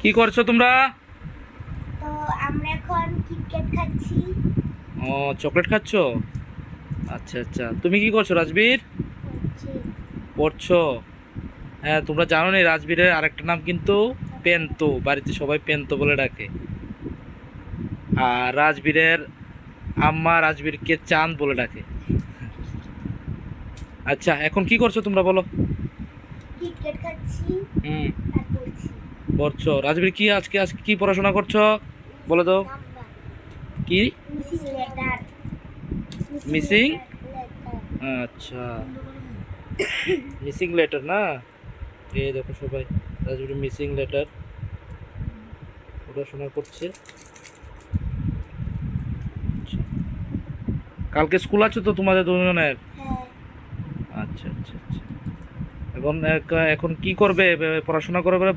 কি করছো তোমরা? তো আমরা এখন কিটক্যাট খাচ্ছি। ও, চকলেট খাচ্ছো? আচ্ছা আচ্ছা, তুমি কি করছো রাজবীর? পড়ছো? হ্যাঁ, তোমরা জানো না রাজবীরের আরেকটা নাম কিন্তু পেন্তো, বাড়িতে সবাই পেন্তো বলে ডাকে। আর রাজবীরের আম্মা রাজবীরকে চাঁদ বলে ডাকে। আচ্ছা, এখন কি করছো তোমরা বলো? কিটক্যাট খাচ্ছি হুম, আর পড়ছি। পড়ছো? রাজবীর কি আজকে আজকে কি পড়াশোনা করছো বলো তো? কি মিসিং লেটার। মিসিং? আচ্ছা, মিসিং লেটার না? এই দেখো সবাই, রাজবীর মিসিং লেটার পড়াশোনা করছে। আচ্ছা, কালকে স্কুল আছে তো তোমাদের দুজনের? হ্যাঁ, আচ্ছা আচ্ছা আচ্ছা, এখন এখন কি করবে? পড়াশোনা করে করে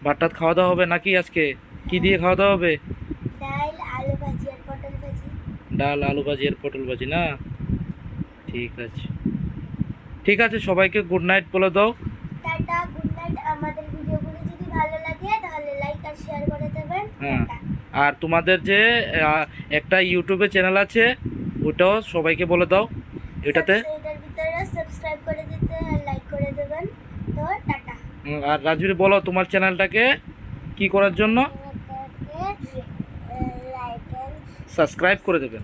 ভাত টাত খাওয়া দাওয়া হবে নাকি আজকে? কি দিয়ে খাওয়া দাওয়া হবে? ডাল, আলু ভাজি আর পটল ভাজি। ডাল, আলু ভাজি আর পটল ভাজি না? ঠিক আছে, ঠিক আছে, সবাইকে গুড নাইট বলে দাও। Tata, good night. আমাদের ভিডিওগুলো যদি ভালো লাগে তাহলে লাইক আর শেয়ার করে দেবেন। হ্যাঁ, টাটা। আর তোমাদের যে একটা ইউটিউবে চ্যানেল আছে ওটাও সবাইকে বলে দাও। এটাতে এটার ভিতরে সাবস্ক্রাইব করে দিতে আর লাইক করে দেবেন। তো টাটা। আর রাজবীর বলো তোমার চ্যানেলটাকে কি করার জন্য লাইক সাবস্ক্রাইব করে দেবেন।